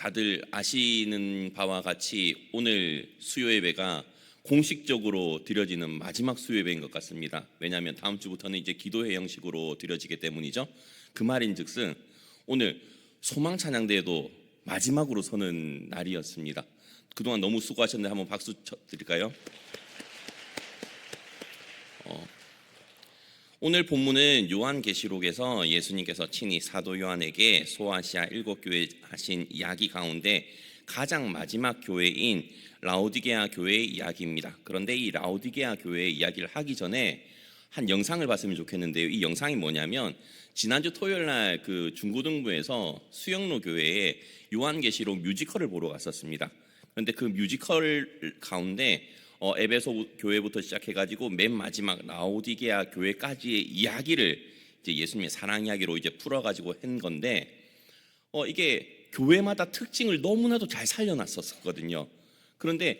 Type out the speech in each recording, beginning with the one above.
다들 아시는 바와 같이 오늘 수요 예배가 공식적으로 드려지는 마지막 수요 예배인 것 같습니다. 왜냐하면 다음 주부터는 이제 기도회 형식으로 드려지기 때문이죠. 그 말인즉슨 오늘 소망 찬양대회도 마지막으로 서는 날이었습니다. 그동안 너무 수고하셨는데 한번 박수 쳐드릴까요? 오늘 본문은 요한계시록에서 예수님께서 친히 사도 요한에게 소아시아 7교회 하신 이야기 가운데 가장 마지막 교회인 라오디게아 교회의 이야기입니다. 그런데 이 라오디게아 교회의 이야기를 하기 전에 한 영상을 봤으면 좋겠는데요. 이 영상이 뭐냐면 지난주 토요일 날 그 중고등부에서 수영로 교회에 요한계시록 뮤지컬을 보러 갔었습니다. 그런데 그 뮤지컬 가운데 에베소 교회부터 시작해가지고 맨 마지막 라오디게아 교회까지의 이야기를 이제 예수님의 사랑 이야기로 이제 풀어가지고 한 건데 이게 교회마다 특징을 너무나도 잘 살려놨었거든요. 그런데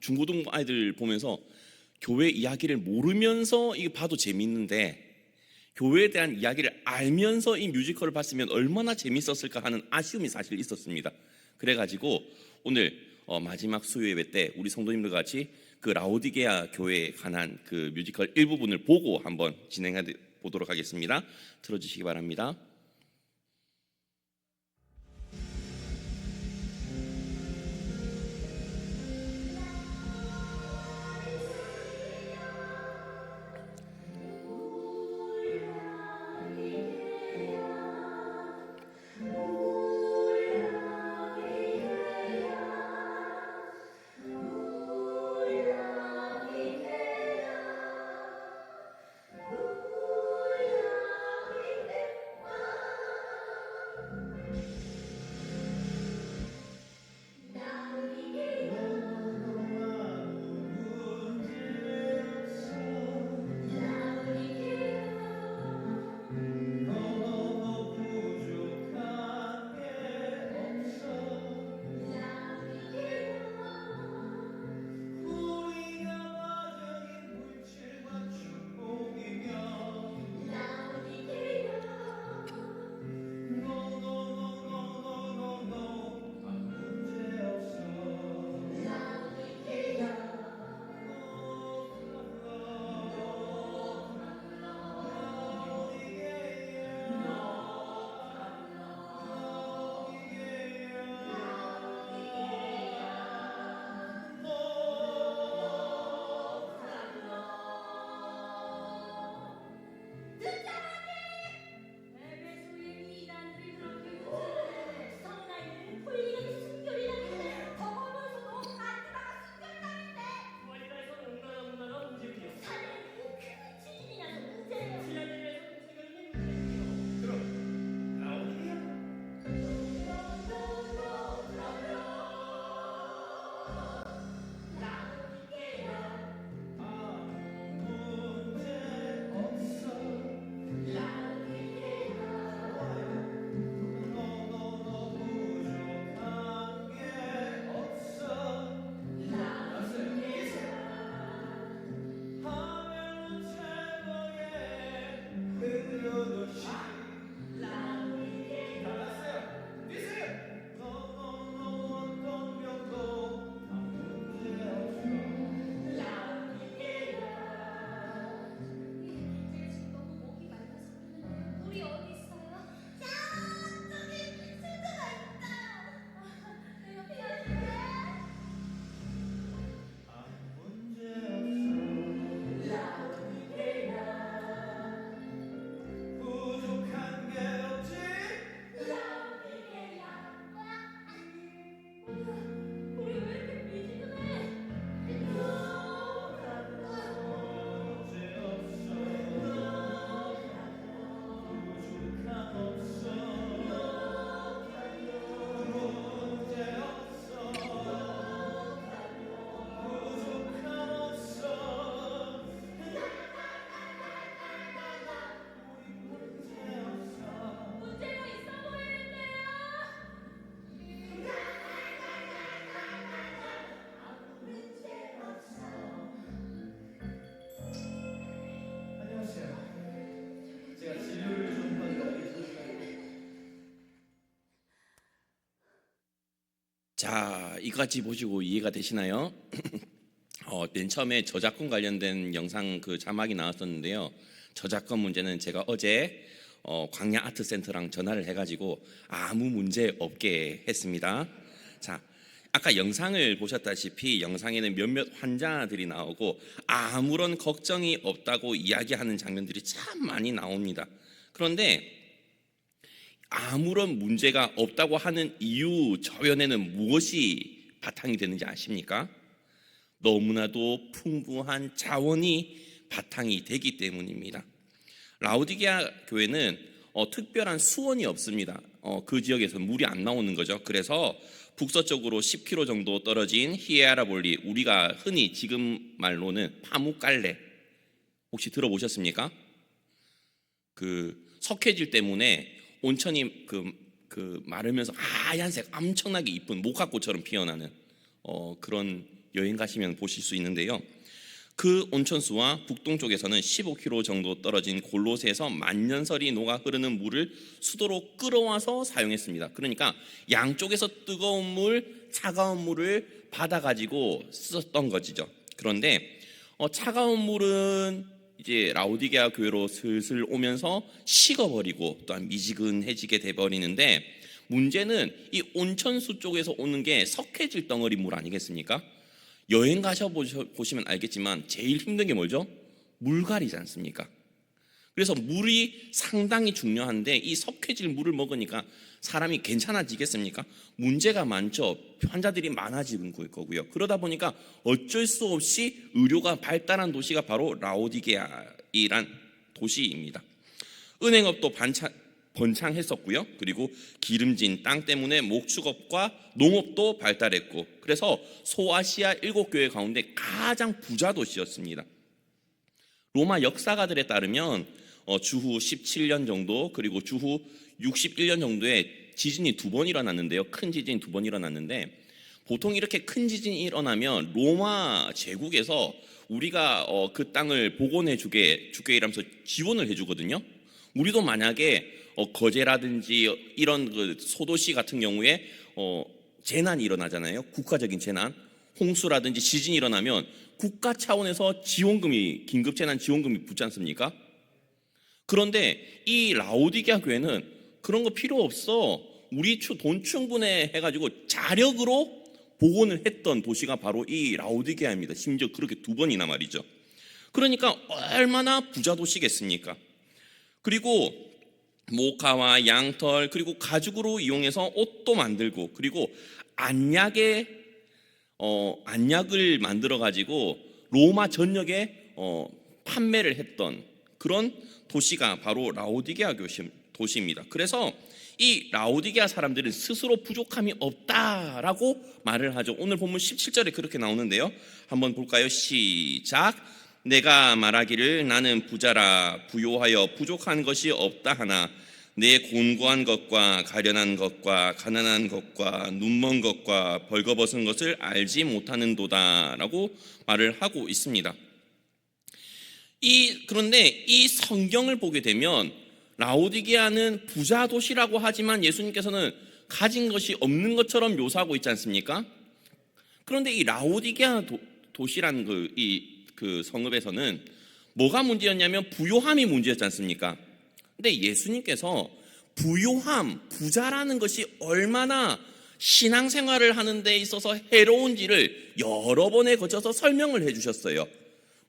중고등 아이들 보면서 교회 이야기를 모르면서 이거 봐도 재밌는데 교회에 대한 이야기를 알면서 이 뮤지컬을 봤으면 얼마나 재밌었을까 하는 아쉬움이 사실 있었습니다. 그래가지고 오늘 마지막 수요 예배 때 우리 성도님들 같이 그 라오디게아 교회에 관한 그 뮤지컬 일부분을 보고 한번 진행해 보도록 하겠습니다. 들어주시기 바랍니다. 자, 이까지 보시고 이해가 되시나요? 맨 처음에 저작권 관련된 영상 그 자막이 나왔었는데요. 저작권 문제는 제가 어제 광야 아트센터랑 전화를 해가지고 아무 문제 없게 했습니다. 자, 아까 영상을 보셨다시피 영상에는 몇몇 환자들이 나오고 아무런 걱정이 없다고 이야기하는 장면들이 참 많이 나옵니다. 그런데 아무런 문제가 없다고 하는 이유 저변에는 무엇이 바탕이 되는지 아십니까? 너무나도 풍부한 자원이 바탕이 되기 때문입니다. 라오디게아 교회는 특별한 수원이 없습니다. 그 지역에서 물이 안 나오는 거죠. 그래서 북서쪽으로 10km 정도 떨어진 히에라볼리, 우리가 흔히 지금 말로는 파묵갈레, 혹시 들어보셨습니까? 그 석회질 때문에 온천이 마르면서 하얀색 엄청나게 이쁜 목화꽃처럼 피어나는 그런 여행 가시면 보실 수 있는데요. 그 온천수와 북동쪽에서는 15km 정도 떨어진 골로새에서 만년설이 녹아 흐르는 물을 수도로 끌어와서 사용했습니다. 그러니까 양쪽에서 뜨거운 물, 차가운 물을 받아가지고 썼던 것이죠. 그런데 차가운 물은 이제 라오디게아 교회로 슬슬 오면서 식어버리고 또한 미지근해지게 돼버리는데, 문제는 이 온천수 쪽에서 오는 게 석회질 덩어리 물 아니겠습니까? 여행 가셔보시면 알겠지만 제일 힘든 게 뭐죠? 물갈이지 않습니까? 그래서 물이 상당히 중요한데 이 석회질 물을 먹으니까 사람이 괜찮아지겠습니까? 문제가 많죠. 환자들이 많아지는 거고요. 그러다 보니까 어쩔 수 없이 의료가 발달한 도시가 바로 라오디게아이란 도시입니다. 은행업도 번창했었고요. 그리고 기름진 땅 때문에 목축업과 농업도 발달했고, 그래서 소아시아 7교회 가운데 가장 부자 도시였습니다. 로마 역사가들에 따르면 주후 17년 정도 그리고 주후 61년 정도에 지진이 2번 일어났는데요. 큰 지진이 2번 일어났는데, 보통 이렇게 큰 지진이 일어나면 로마 제국에서 우리가 그 땅을 복원해 주게 이러면서 지원을 해주거든요. 우리도 만약에 거제라든지 이런 그 소도시 같은 경우에 재난이 일어나잖아요. 국가적인 재난, 홍수라든지 지진이 일어나면 국가 차원에서 지원금이, 긴급재난지원금이 붙지 않습니까? 그런데 이 라오디게아 교회는 그런 거 필요 없어, 우리 돈 충분해 해가지고 자력으로 복원을 했던 도시가 바로 이 라오디게아입니다. 심지어 그렇게 2번이나 말이죠. 그러니까 얼마나 부자 도시겠습니까? 그리고 모카와 양털 그리고 가죽으로 이용해서 옷도 만들고, 그리고 안약을 만들어 가지고 로마 전역에 판매를 했던 그런 도시가 바로 라오디게아 도시입니다. 그래서 이 라오디게아 사람들은 스스로 부족함이 없다라고 말을 하죠. 오늘 본문 17절에 그렇게 나오는데요. 한번 볼까요? 시작. 내가 말하기를 나는 부자라 부요하여 부족한 것이 없다 하나 내 곤고한 것과 가련한 것과 가난한 것과 눈먼 것과 벌거벗은 것을 알지 못하는도다 라고 말을 하고 있습니다. 그런데 이 성경을 보게 되면 라오디게아는 부자 도시라고 하지만 예수님께서는 가진 것이 없는 것처럼 묘사하고 있지 않습니까? 그런데 이 라오디게아 도시란 그 성읍에서는 뭐가 문제였냐면 부요함이 문제였지 않습니까? 근데 예수님께서 부자라는 것이 얼마나 신앙생활을 하는 데 있어서 해로운지를 여러 번에 거쳐서 설명을 해주셨어요.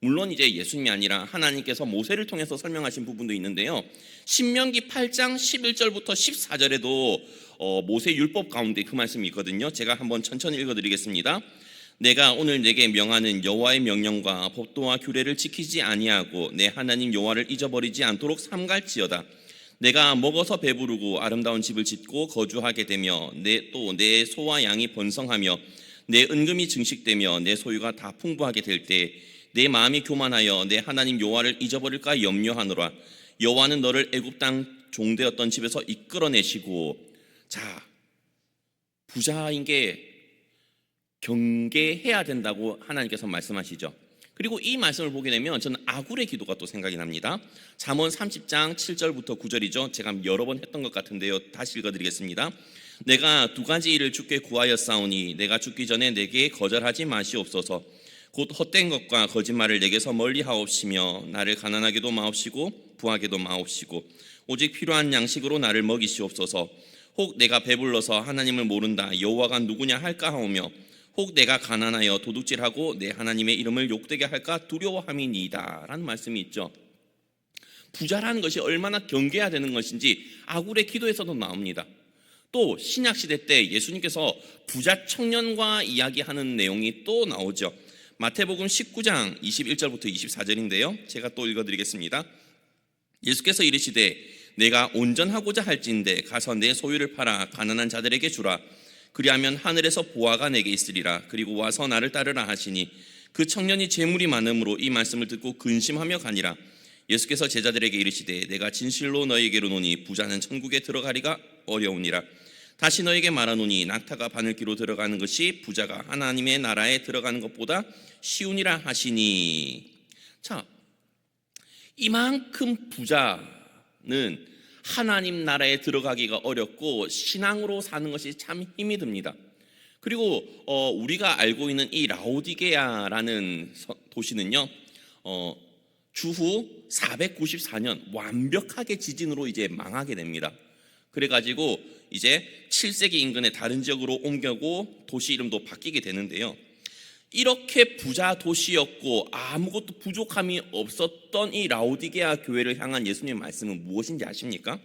물론 이제 예수님이 아니라 하나님께서 모세를 통해서 설명하신 부분도 있는데요. 신명기 8장 11절부터 14절에도 모세 율법 가운데 그 말씀이 있거든요. 제가 한번 천천히 읽어드리겠습니다. 내가 오늘 내게 명하는 여호와의 명령과 법도와 규례를 지키지 아니하고 내 하나님 여호와를 잊어버리지 않도록 삼갈지어다. 내가 먹어서 배부르고 아름다운 집을 짓고 거주하게 되며 내 소와 양이 번성하며 내 은금이 증식되며 내 소유가 다 풍부하게 될 때 내 마음이 교만하여 내 하나님 여호와를 잊어버릴까 염려하노라. 여호와는 너를 애굽 땅 종되었던 집에서 이끌어내시고. 자, 부자인 게 경계해야 된다고 하나님께서 말씀하시죠. 그리고 이 말씀을 보게 되면 저는 아굴의 기도가 또 생각이 납니다. 잠언 30장 7절부터 9절이죠. 제가 여러 번 했던 것 같은데요. 다시 읽어드리겠습니다. 내가 두 가지 일을 주께 구하였사오니 내가 죽기 전에 내게 거절하지 마시옵소서. 곧 헛된 것과 거짓말을 내게서 멀리하옵시며 나를 가난하게도 마옵시고 부하게도 마옵시고 오직 필요한 양식으로 나를 먹이시옵소서. 혹 내가 배불러서 하나님을 모른다 여호와가 누구냐 할까 하오며 혹 내가 가난하여 도둑질하고 내 하나님의 이름을 욕되게 할까 두려워함이니이다 라는 말씀이 있죠. 부자라는 것이 얼마나 경계해야 되는 것인지 아굴의 기도에서도 나옵니다. 또 신약시대 때 예수님께서 부자 청년과 이야기하는 내용이 또 나오죠. 마태복음 19장 21절부터 24절인데요 제가 또 읽어드리겠습니다. 예수께서 이르시되 내가 온전하고자 할진대 가서 내 소유를 팔아 가난한 자들에게 주라. 그리하면 하늘에서 보화가 내게 있으리라. 그리고 와서 나를 따르라 하시니 그 청년이 재물이 많음으로 이 말씀을 듣고 근심하며 가니라. 예수께서 제자들에게 이르시되 내가 진실로 너희에게 이르노니 부자는 천국에 들어가리가 어려우니라. 다시 너에게 말하노니 낙타가 바늘기로 들어가는 것이 부자가 하나님의 나라에 들어가는 것보다 쉬우니라 하시니. 자, 이만큼 부자는 하나님 나라에 들어가기가 어렵고 신앙으로 사는 것이 참 힘이 듭니다. 그리고 우리가 알고 있는 이 라오디게아라는 도시는요 주후 494년 완벽하게 지진으로 이제 망하게 됩니다. 그래가지고 이제 7세기 인근의 다른 지역으로 옮겨고 도시 이름도 바뀌게 되는데요. 이렇게 부자 도시였고 아무것도 부족함이 없었던 이 라오디게아 교회를 향한 예수님의 말씀은 무엇인지 아십니까?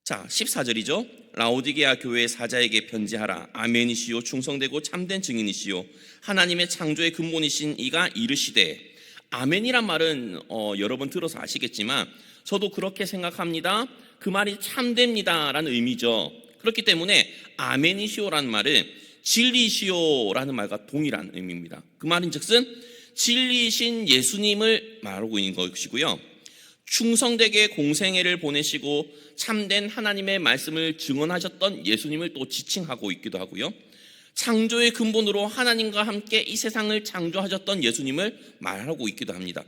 자, 14절이죠. 라오디게아 교회의 사자에게 편지하라. 아멘이시요 충성되고 참된 증인이시요 하나님의 창조의 근본이신 이가 이르시되. 아멘이란 말은 여러 번 들어서 아시겠지만 저도 그렇게 생각합니다. 그 말이 참됩니다 라는 의미죠. 그렇기 때문에 아멘이시오라는 말은 진리시오라는 말과 동일한 의미입니다. 그 말인 즉슨 진리신 예수님을 말하고 있는 것이고요. 충성되게 공생애를 보내시고 참된 하나님의 말씀을 증언하셨던 예수님을 또 지칭하고 있기도 하고요. 창조의 근본으로 하나님과 함께 이 세상을 창조하셨던 예수님을 말하고 있기도 합니다.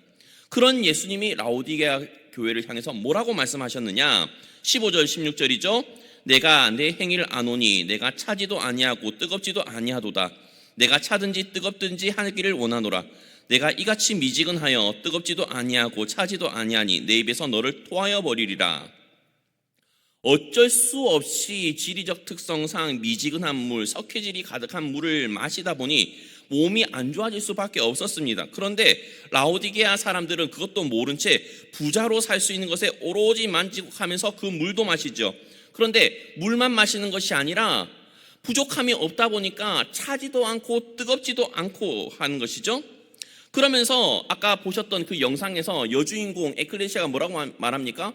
그런 예수님이 라오디게아 교회를 향해서 뭐라고 말씀하셨느냐? 15절 16절이죠. 내가 내 행위를 아노니 내가 차지도 아니하고 뜨겁지도 아니하도다. 내가 차든지 뜨겁든지 하기를 원하노라. 내가 이같이 미지근하여 뜨겁지도 아니하고 차지도 아니하니 내 입에서 너를 토하여 버리리라. 어쩔 수 없이 지리적 특성상 미지근한 물, 석회질이 가득한 물을 마시다 보니 몸이 안 좋아질 수밖에 없었습니다. 그런데 라오디게아 사람들은 그것도 모른 채 부자로 살 수 있는 것에 오로지 만족하면서 그 물도 마시죠. 그런데 물만 마시는 것이 아니라 부족함이 없다 보니까 차지도 않고 뜨겁지도 않고 하는 것이죠. 그러면서 아까 보셨던 그 영상에서 여주인공 에클레시아가 뭐라고 말합니까?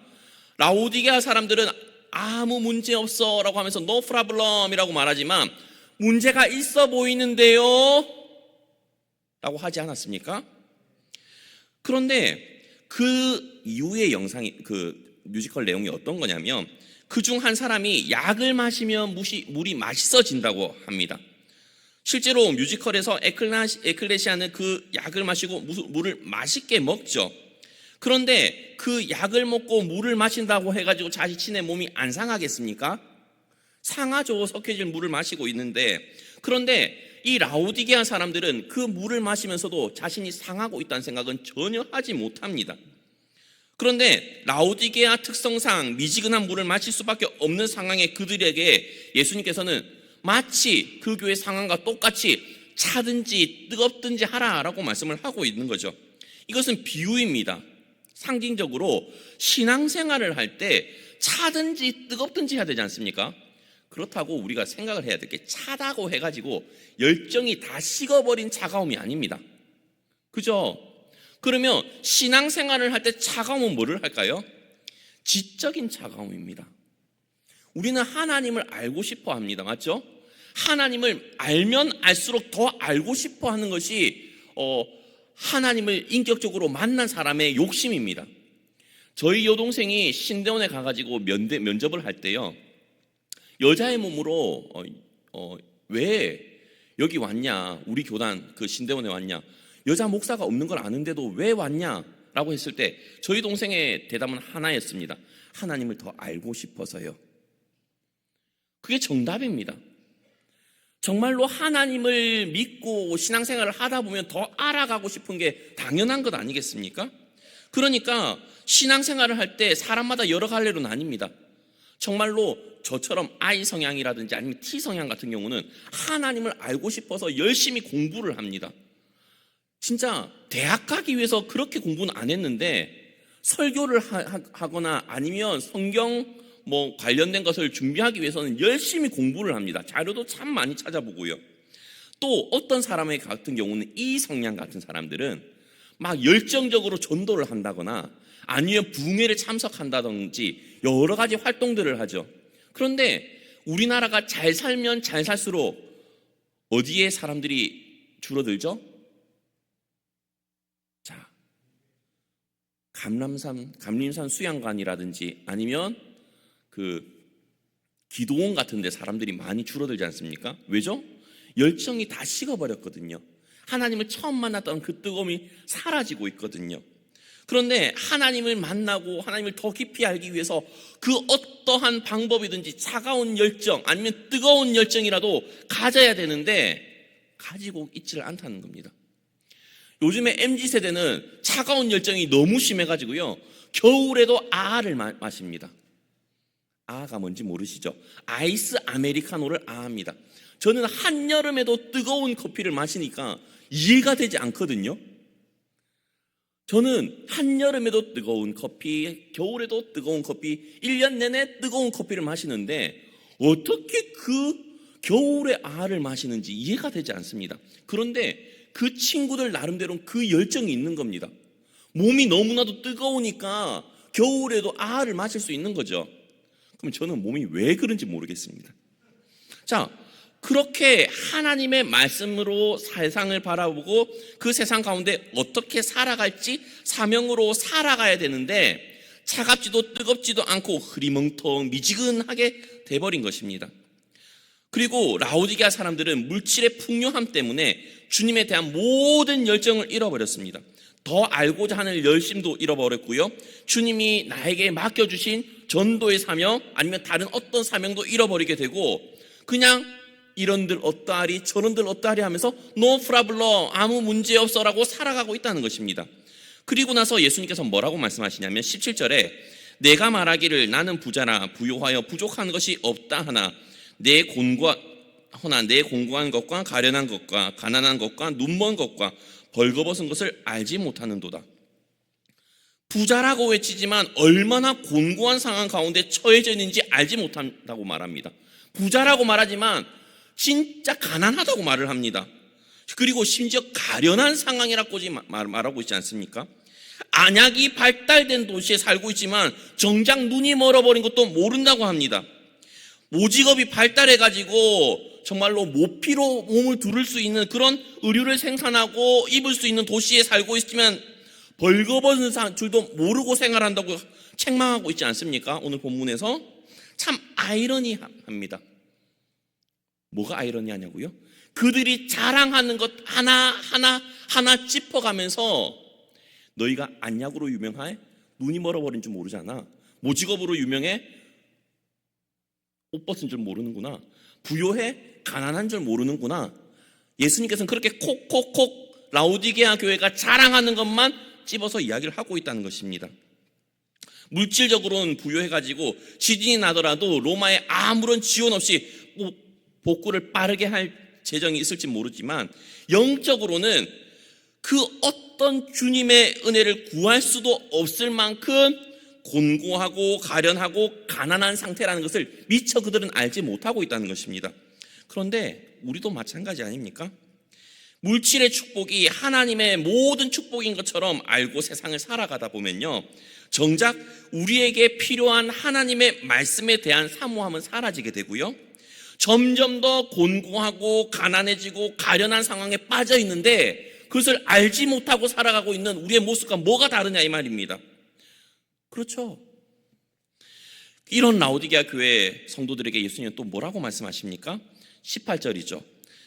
라오디게아 사람들은 아무 문제 없어 라고 하면서 no problem 이라고 말하지만 문제가 있어 보이는데요 라고 하지 않았습니까? 그런데 그 이후의 영상이 그 뮤지컬 내용이 어떤 거냐면 그중 한 사람이 약을 마시면 물이 맛있어진다고 합니다. 실제로 뮤지컬에서 에클레시아는 그 약을 마시고 물을 맛있게 먹죠. 그런데 그 약을 먹고 물을 마신다고 해가지고 자신의 몸이 안 상하겠습니까? 상하죠. 석회질 물을 마시고 있는데. 그런데 이 라오디게아 사람들은 그 물을 마시면서도 자신이 상하고 있다는 생각은 전혀 하지 못합니다. 그런데 라오디게아 특성상 미지근한 물을 마실 수밖에 없는 상황의 그들에게 예수님께서는 마치 그 교회 상황과 똑같이 차든지 뜨겁든지 하라라고 말씀을 하고 있는 거죠. 이것은 비유입니다. 상징적으로 신앙생활을 할 때 차든지 뜨겁든지 해야 되지 않습니까? 그렇다고 우리가 생각을 해야 될 게 차다고 해가지고 열정이 다 식어버린 차가움이 아닙니다. 그죠? 그러면 신앙생활을 할 때 차가움은 뭐를 할까요? 지적인 차가움입니다. 우리는 하나님을 알고 싶어 합니다. 맞죠? 하나님을 알면 알수록 더 알고 싶어 하는 것이 하나님을 인격적으로 만난 사람의 욕심입니다. 저희 여동생이 신대원에 가가지고 면접을 할 때요, 여자의 몸으로 왜 여기 왔냐, 우리 교단 그 신대원에 왔냐, 여자 목사가 없는 걸 아는데도 왜 왔냐라고 했을 때 저희 동생의 대답은 하나였습니다. 하나님을 더 알고 싶어서요. 그게 정답입니다. 정말로 하나님을 믿고 신앙생활을 하다 보면 더 알아가고 싶은 게 당연한 것 아니겠습니까? 그러니까 신앙생활을 할 때 사람마다 여러 갈래로 나뉩니다. 정말로 저처럼 I 성향이라든지 아니면 T 성향 같은 경우는 하나님을 알고 싶어서 열심히 공부를 합니다. 진짜 대학 가기 위해서 그렇게 공부는 안 했는데 설교를 하거나 아니면 성경 관련된 것을 준비하기 위해서는 열심히 공부를 합니다. 자료도 참 많이 찾아보고요. 또 어떤 사람의 같은 경우는 이 성향 같은 사람들은 막 열정적으로 전도를 한다거나 아니면 부흥회를 참석한다든지 여러 가지 활동들을 하죠. 그런데 우리나라가 잘 살면 잘 살수록 어디에 사람들이 줄어들죠? 자, 감림산 수양관이라든지 아니면 기도원 같은 데 사람들이 많이 줄어들지 않습니까? 왜죠? 열정이 다 식어버렸거든요. 하나님을 처음 만났던 그 뜨거움이 사라지고 있거든요. 그런데 하나님을 만나고 하나님을 더 깊이 알기 위해서 그 어떠한 방법이든지 차가운 열정 아니면 뜨거운 열정이라도 가져야 되는데 가지고 있지를 않다는 겁니다. 요즘에 MZ세대는 차가운 열정이 너무 심해가지고요, 겨울에도 아아를 마십니다. 아아가 뭔지 모르시죠? 아이스 아메리카노를 아아합니다. 저는 한여름에도 뜨거운 커피를 마시니까 이해가 되지 않거든요. 저는 한여름에도 뜨거운 커피, 겨울에도 뜨거운 커피, 1년 내내 뜨거운 커피를 마시는데 어떻게 그 겨울에 아아를 마시는지 이해가 되지 않습니다. 그런데 그 친구들 나름대로 그 열정이 있는 겁니다. 몸이 너무나도 뜨거우니까 겨울에도 아아를 마실 수 있는 거죠. 그럼 저는 몸이 왜 그런지 모르겠습니다. 자, 그렇게 하나님의 말씀으로 세상을 바라보고 그 세상 가운데 어떻게 살아갈지 사명으로 살아가야 되는데 차갑지도 뜨겁지도 않고 흐리멍텅 미지근하게 돼버린 것입니다. 그리고 라오디게아 사람들은 물질의 풍요함 때문에 주님에 대한 모든 열정을 잃어버렸습니다. 더 알고자 하는 열심도 잃어버렸고요, 주님이 나에게 맡겨주신 전도의 사명 아니면 다른 어떤 사명도 잃어버리게 되고 그냥 이런들 어떠하리 저런들 어떠하리 하면서 no problem, 아무 문제 없어라고 살아가고 있다는 것입니다. 그리고 나서 예수님께서 뭐라고 말씀하시냐면 17절에 내가 말하기를 나는 부자라 부요하여 부족한 것이 없다 하나 내 곤고한 것과 가련한 것과 가난한 것과 눈먼 것과 벌거벗은 것을 알지 못하는도다. 부자라고 외치지만 얼마나 곤고한 상황 가운데 처해져 있는지 알지 못한다고 말합니다. 부자라고 말하지만 진짜 가난하다고 말을 합니다. 그리고 심지어 가련한 상황이라고까지 말하고 있지 않습니까? 안약이 발달된 도시에 살고 있지만 정작 눈이 멀어버린 것도 모른다고 합니다. 모직업이 발달해가지고 정말로 모피로 몸을 두를 수 있는 그런 의류를 생산하고 입을 수 있는 도시에 살고 있으면 벌거벗은 줄도 모르고 생활한다고 책망하고 있지 않습니까? 오늘 본문에서 참 아이러니합니다. 뭐가 아이러니하냐고요? 그들이 자랑하는 것 하나 짚어가면서 너희가 안약으로 유명해? 눈이 멀어버린 줄 모르잖아. 모직업으로 유명해? 옷 벗은 줄 모르는구나. 부요해? 가난한 줄 모르는구나. 예수님께서는 그렇게 콕콕콕 라오디게아 교회가 자랑하는 것만 찝어서 이야기를 하고 있다는 것입니다. 물질적으로는 부유해가지고 지진이 나더라도 로마에 아무런 지원 없이 복구를 빠르게 할 재정이 있을지 모르지만 영적으로는 그 어떤 주님의 은혜를 구할 수도 없을 만큼 곤고하고 가련하고 가난한 상태라는 것을 미처 그들은 알지 못하고 있다는 것입니다. 그런데 우리도 마찬가지 아닙니까? 물질의 축복이 하나님의 모든 축복인 것처럼 알고 세상을 살아가다 보면요, 정작 우리에게 필요한 하나님의 말씀에 대한 사모함은 사라지게 되고요, 점점 더 곤고하고 가난해지고 가련한 상황에 빠져 있는데 그것을 알지 못하고 살아가고 있는 우리의 모습과 뭐가 다르냐 이 말입니다. 그렇죠. 이런 라오디게아 교회 성도들에게 예수님은 또 뭐라고 말씀하십니까? 18절이죠.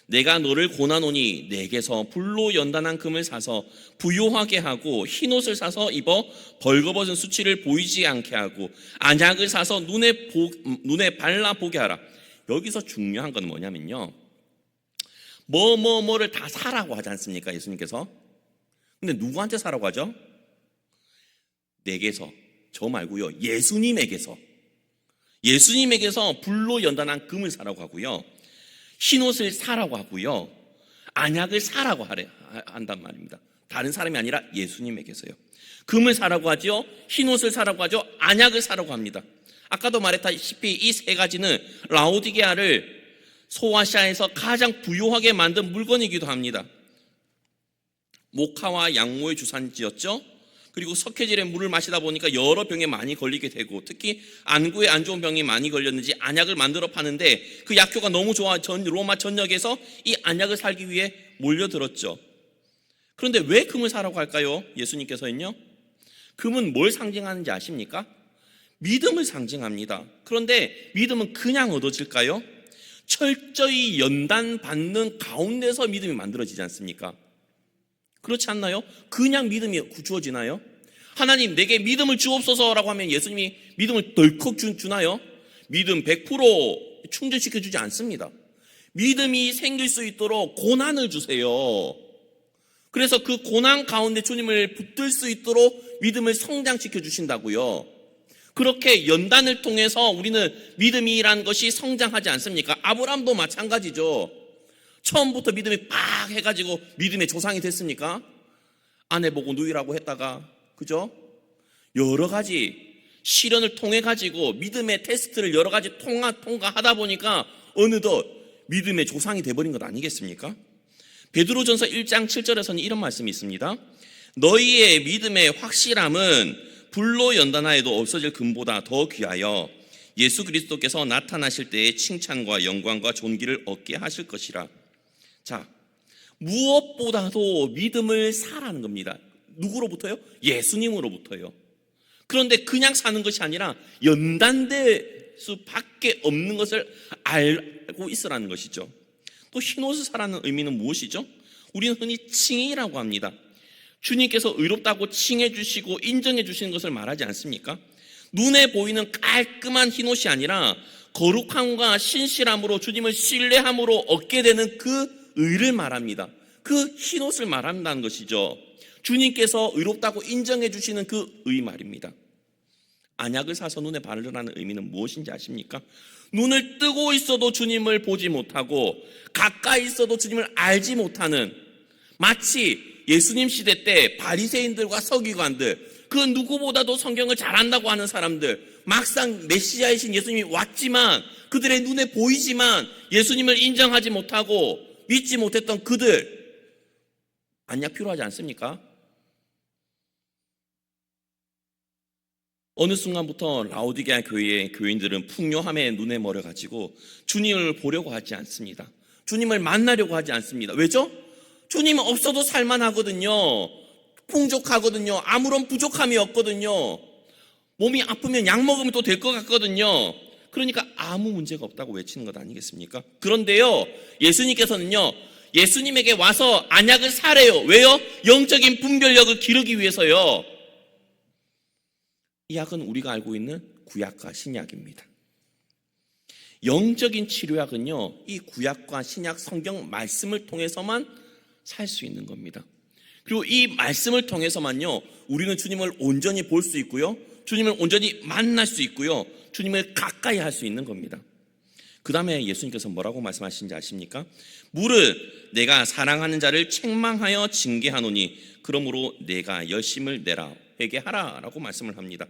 내가 너를 고나노니 내게서 불로 연단한 금을 사서 부요하게 하고 흰옷을 사서 입어 벌거벗은 수치를 보이지 않게 하고 안약을 사서 눈에 발라 보게 하라. 여기서 중요한 건 뭐냐면요, 뭐를 다 사라고 하지 않습니까, 예수님께서? 근데 누구한테 사라고 하죠? 내게서, 저 말고요, 예수님에게서 불로 연단한 금을 사라고 하고요, 흰옷을 사라고 하고요, 안약을 사라고 한단 말입니다. 다른 사람이 아니라 예수님에게서요. 금을 사라고 하죠, 흰옷을 사라고 하죠, 안약을 사라고 합니다. 아까도 말했다시피 이 세 가지는 라오디게아를 소아시아에서 가장 부유하게 만든 물건이기도 합니다. 모카와 양모의 주산지였죠. 그리고 석회질의 물을 마시다 보니까 여러 병에 많이 걸리게 되고, 특히 안구에 안 좋은 병이 많이 걸렸는지 안약을 만들어 파는데 그 약효가 너무 좋아 로마 전역에서 이 안약을 살기 위해 몰려들었죠. 그런데 왜 금을 사라고 할까요? 예수님께서는요, 금은 뭘 상징하는지 아십니까? 믿음을 상징합니다. 그런데 믿음은 그냥 얻어질까요? 철저히 연단받는 가운데서 믿음이 만들어지지 않습니까? 그렇지 않나요? 그냥 믿음이 주어지나요? 하나님 내게 믿음을 주옵소서라고 하면 예수님이 믿음을 덜컥 주나요? 믿음 100% 충전시켜주지 않습니다. 믿음이 생길 수 있도록 고난을 주세요. 그래서 그 고난 가운데 주님을 붙들 수 있도록 믿음을 성장시켜 주신다고요. 그렇게 연단을 통해서 우리는 믿음이란 것이 성장하지 않습니까? 아브라함도 마찬가지죠. 처음부터 믿음이 팍 해가지고 믿음의 조상이 됐습니까? 아내 보고 누이라고 했다가, 그죠? 여러 가지 시련을 통해 가지고 믿음의 테스트를 여러 가지 통과하다 보니까 어느덧 믿음의 조상이 돼버린 것 아니겠습니까? 베드로전서 1장 7절에서는 이런 말씀이 있습니다. 너희의 믿음의 확실함은 불로 연단하여도 없어질 금보다 더 귀하여 예수 그리스도께서 나타나실 때의 칭찬과 영광과 존귀를 얻게 하실 것이라. 자, 무엇보다도 믿음을 사라는 겁니다. 누구로부터요? 예수님으로부터요. 그런데 그냥 사는 것이 아니라 연단될 수밖에 없는 것을 알고 있으라는 것이죠. 또 흰옷을 사라는 의미는 무엇이죠? 우리는 흔히 칭의라고 합니다. 주님께서 의롭다고 칭해 주시고 인정해 주시는 것을 말하지 않습니까? 눈에 보이는 깔끔한 흰옷이 아니라 거룩함과 신실함으로 주님을 신뢰함으로 얻게 되는 그 의를 말합니다. 그 흰옷을 말한다는 것이죠. 주님께서 의롭다고 인정해 주시는 그 의 말입니다. 안약을 사서 눈에 바르라는 의미는 무엇인지 아십니까? 눈을 뜨고 있어도 주님을 보지 못하고 가까이 있어도 주님을 알지 못하는, 마치 예수님 시대 때 바리새인들과 서기관들, 그 누구보다도 성경을 잘한다고 하는 사람들, 막상 메시아이신 예수님이 왔지만 그들의 눈에 보이지만 예수님을 인정하지 못하고 믿지 못했던 그들, 안약 필요하지 않습니까? 어느 순간부터 라오디게아 교회의 교인들은 풍요함에 눈에 멀어가지고 주님을 보려고 하지 않습니다. 주님을 만나려고 하지 않습니다. 왜죠? 주님은 없어도 살만하거든요. 풍족하거든요. 아무런 부족함이 없거든요. 몸이 아프면 약 먹으면 또 될 것 같거든요. 그러니까 아무 문제가 없다고 외치는 것 아니겠습니까? 그런데요, 예수님께서는요, 예수님에게 와서 안약을 사래요. 왜요? 영적인 분별력을 기르기 위해서요. 이 약은 우리가 알고 있는 구약과 신약입니다. 영적인 치료약은요, 이 구약과 신약 성경 말씀을 통해서만 살 수 있는 겁니다. 그리고 이 말씀을 통해서만요, 우리는 주님을 온전히 볼 수 있고요, 주님을 온전히 만날 수 있고요, 주님을 가까이 할 수 있는 겁니다. 그 다음에 예수님께서 뭐라고 말씀하시는지 아십니까? 무릇 내가 사랑하는 자를 책망하여 징계하노니 그러므로 내가 열심을 내라 회개하라 라고 말씀을 합니다.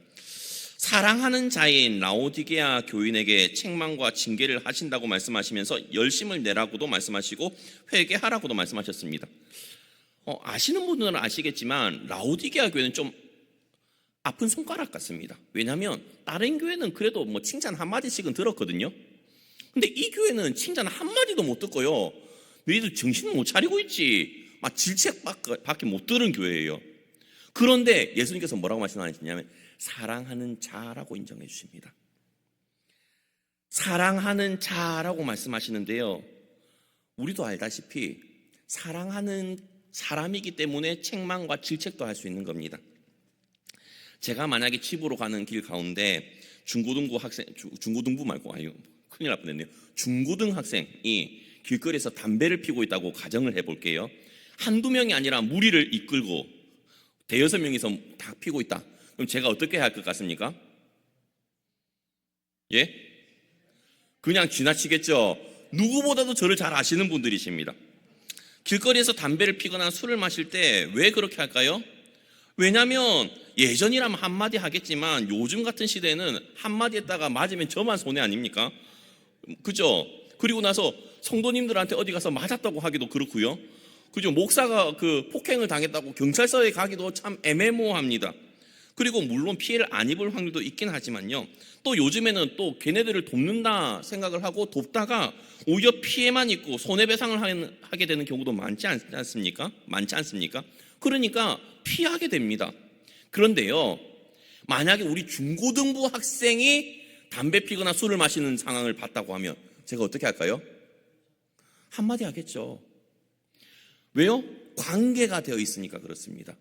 사랑하는 자인 라오디게아 교인에게 책망과 징계를 하신다고 말씀하시면서 열심을 내라고도 말씀하시고 회개하라고도 말씀하셨습니다. 아시는 분들은 아시겠지만 라오디게아 교회는 좀 아픈 손가락 같습니다. 왜냐하면 다른 교회는 그래도 뭐 칭찬 한마디씩은 들었거든요. 근데 이 교회는 칭찬 한마디도 못 듣고요, 너희들 정신을 못 차리고 있지, 막 질책밖에 못 들은 교회예요. 그런데 예수님께서 뭐라고 말씀하시냐면 사랑하는 자라고 인정해 주십니다. 사랑하는 자라고 말씀하시는데요, 우리도 알다시피 사랑하는 사람이기 때문에 책망과 질책도 할 수 있는 겁니다. 제가 만약에 집으로 가는 길 가운데 중고등부 말고 큰일 날 뻔했네요. 중고등학생이 길거리에서 담배를 피우고 있다고 가정을 해볼게요. 한두 명이 아니라 무리를 이끌고 대여섯 명이서 다 피우고 있다. 그럼 제가 어떻게 할 것 같습니까? 예? 그냥 지나치겠죠. 누구보다도 저를 잘 아시는 분들이십니다. 길거리에서 담배를 피거나 술을 마실 때 왜 그렇게 할까요? 왜냐하면 예전이라면 한마디 하겠지만 요즘 같은 시대에는 한마디 했다가 맞으면 저만 손해 아닙니까? 그죠? 그리고 나서 성도님들한테 어디 가서 맞았다고 하기도 그렇고요. 그죠? 목사가 그 폭행을 당했다고 경찰서에 가기도 참 애매모호합니다. 그리고 물론 피해를 안 입을 확률도 있긴 하지만요. 또 요즘에는 또 걔네들을 돕는다 생각을 하고 돕다가 오히려 피해만 입고 손해배상을 하게 되는 경우도 많지 않습니까? 그러니까 피하게 됩니다. 그런데요, 만약에 우리 중고등부 학생이 담배 피거나 술을 마시는 상황을 봤다고 하면 제가 어떻게 할까요? 한마디 하겠죠. 왜요? 관계가 되어 있으니까 그렇습니다.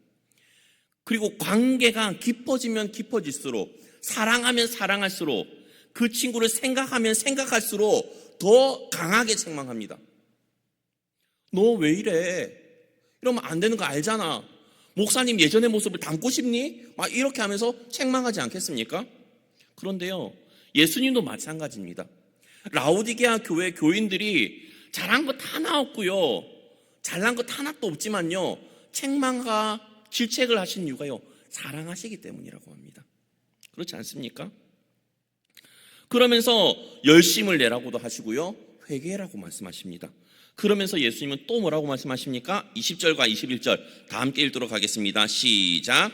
그리고 관계가 깊어지면 깊어질수록, 사랑하면 사랑할수록, 그 친구를 생각하면 생각할수록 더 강하게 책망합니다. 너 왜 이래? 이러면 안 되는 거 알잖아. 목사님 예전의 모습을 담고 싶니? 막 이렇게 하면서 책망하지 않겠습니까? 그런데요, 예수님도 마찬가지입니다. 라오디게아 교회 교인들이 잘한 것 하나 없고요, 잘난 것 하나도 없지만요, 책망과 질책을 하신 이유가요, 사랑하시기 때문이라고 합니다. 그렇지 않습니까? 그러면서 열심을 내라고도 하시고요, 회개라고 말씀하십니다. 그러면서 예수님은 또 뭐라고 말씀하십니까? 20절과 21절 다 함께 읽도록 하겠습니다. 시작.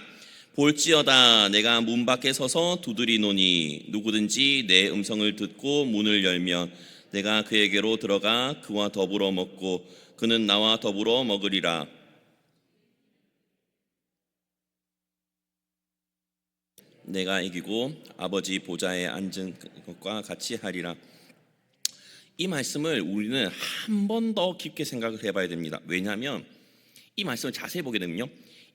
볼지어다 내가 문 밖에 서서 두드리노니 누구든지 내 음성을 듣고 문을 열면 내가 그에게로 들어가 그와 더불어 먹고 그는 나와 더불어 먹으리라. 내가 이기고 아버지 보좌에 앉은 것과 같이 하리라. 이 말씀을 우리는 한 번 더 깊게 생각을 해봐야 됩니다. 왜냐하면 이 말씀을 자세히 보게 되면요,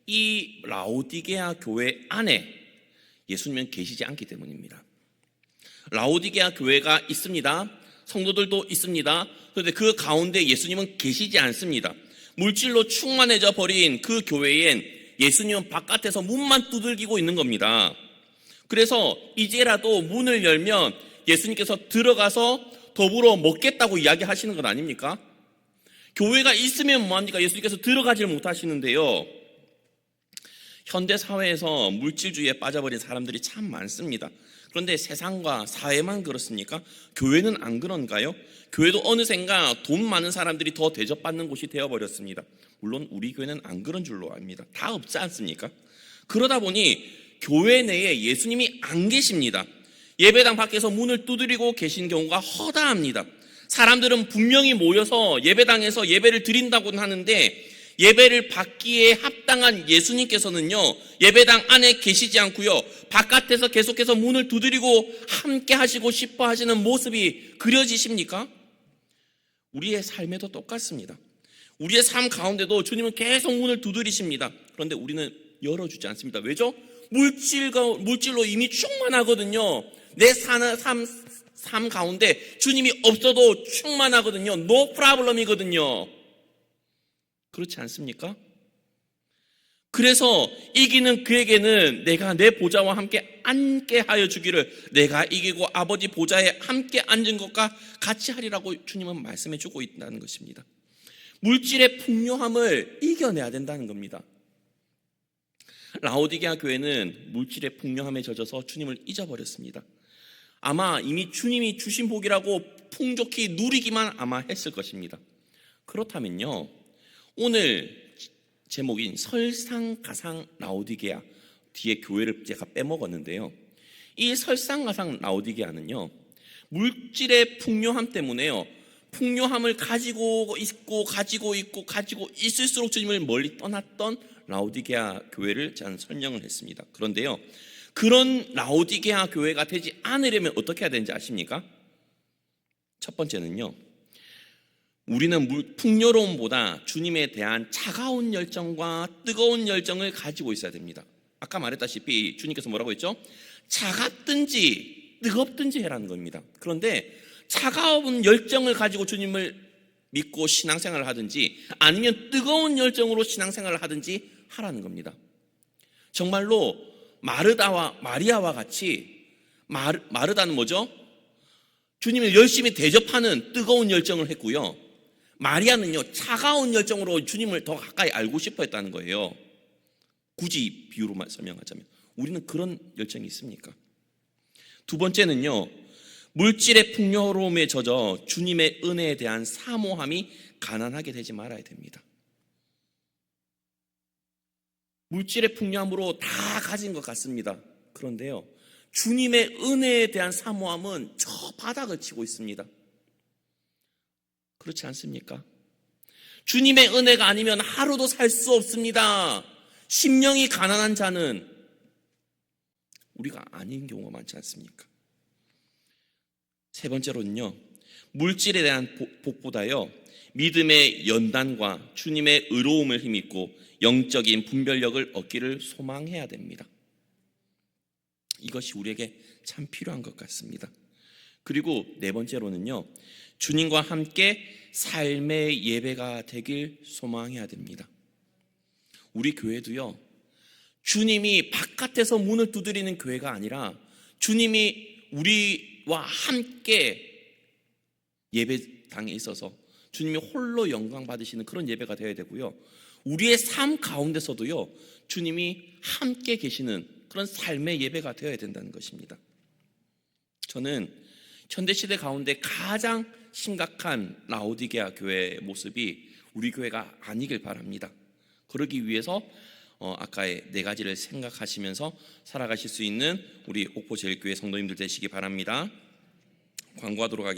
이 라오디게아 교회 안에 예수님은 계시지 않기 때문입니다. 라오디게아 교회가 있습니다. 성도들도 있습니다. 그런데 그 가운데 예수님은 계시지 않습니다. 물질로 충만해져 버린 그 교회엔 예수님은 바깥에서 문만 두들기고 있는 겁니다. 그래서 이제라도 문을 열면 예수님께서 들어가서 더불어 먹겠다고 이야기하시는 것 아닙니까? 교회가 있으면 뭐합니까? 예수님께서 들어가질 못하시는데요. 현대 사회에서 물질주의에 빠져버린 사람들이 참 많습니다. 그런데 세상과 사회만 그렇습니까? 교회는 안 그런가요? 교회도 어느샌가 돈 많은 사람들이 더 대접받는 곳이 되어버렸습니다. 물론 우리 교회는 안 그런 줄로 압니다. 다 없지 않습니까? 그러다 보니 교회 내에 예수님이 안 계십니다. 예배당 밖에서 문을 두드리고 계신 경우가 허다합니다. 사람들은 분명히 모여서 예배당에서 예배를 드린다고는 하는데 예배를 받기에 합당한 예수님께서는요, 예배당 안에 계시지 않고요, 바깥에서 계속해서 문을 두드리고 함께 하시고 싶어 하시는 모습이 그려지십니까? 우리의 삶에도 똑같습니다. 우리의 삶 가운데도 주님은 계속 문을 두드리십니다. 그런데 우리는 열어주지 않습니다. 왜죠? 물질로 이미 충만하거든요. 내 삶 가운데 주님이 없어도 충만하거든요. No problem이거든요. 그렇지 않습니까? 그래서 이기는 그에게는 내가 내 보좌와 함께 앉게 하여 주기를, 내가 이기고 아버지 보좌에 함께 앉은 것과 같이 하리라고 주님은 말씀해 주고 있다는 것입니다. 물질의 풍요함을 이겨내야 된다는 겁니다. 라오디게아 교회는 물질의 풍요함에 젖어서 주님을 잊어버렸습니다. 아마 이미 주님이 주신 복이라고 풍족히 누리기만 아마 했을 것입니다. 그렇다면요, 오늘 제목인 설상가상 라오디게아, 뒤에 교회를 제가 빼먹었는데요, 이 설상가상 라오디게아는요, 물질의 풍요함 때문에요, 풍요함을 가지고 있을수록 주님을 멀리 떠났던 라오디게아 교회를 저는 설명을 했습니다. 그런데요, 그런 라오디게아 교회가 되지 않으려면 어떻게 해야 되는지 아십니까? 첫 번째는요, 우리는 풍요로움보다 주님에 대한 차가운 열정과 뜨거운 열정을 가지고 있어야 됩니다. 아까 말했다시피 주님께서 뭐라고 했죠? 차갑든지 뜨겁든지 해라는 겁니다. 그런데 차가운 열정을 가지고 주님을 믿고 신앙생활을 하든지 아니면 뜨거운 열정으로 신앙생활을 하든지 하라는 겁니다. 정말로 마르다와 마리아와 같이, 마르다는 뭐죠? 주님을 열심히 대접하는 뜨거운 열정을 했고요, 마리아는요 차가운 열정으로 주님을 더 가까이 알고 싶어 했다는 거예요. 굳이 비유로만 설명하자면 우리는 그런 열정이 있습니까? 두 번째는요, 물질의 풍요로움에 젖어 주님의 은혜에 대한 사모함이 가난하게 되지 말아야 됩니다. 물질의 풍요함으로 다 가진 것 같습니다. 그런데요, 주님의 은혜에 대한 사모함은 저 바닥을 치고 있습니다. 그렇지 않습니까? 주님의 은혜가 아니면 하루도 살 수 없습니다. 심령이 가난한 자는 우리가 아닌 경우가 많지 않습니까? 세 번째로는요, 물질에 대한 복보다요 믿음의 연단과 주님의 의로움을 힘입고 영적인 분별력을 얻기를 소망해야 됩니다. 이것이 우리에게 참 필요한 것 같습니다. 그리고 네 번째로는요, 주님과 함께 삶의 예배가 되길 소망해야 됩니다. 우리 교회도요, 주님이 바깥에서 문을 두드리는 교회가 아니라 주님이 우리와 함께 예배당에 있어서 주님이 홀로 영광 받으시는 그런 예배가 되어야 되고요, 우리의 삶 가운데서도요 주님이 함께 계시는 그런 삶의 예배가 되어야 된다는 것입니다. 저는 현대시대 가운데 가장 심각한 라오디게아 교회의 모습이 우리 교회가 아니길 바랍니다. 그러기 위해서 아까의 네 가지를 생각하시면서 살아가실 수 있는 우리 옥포제일교회 성도님들 되시기 바랍니다. 광고하도록 하겠습니다.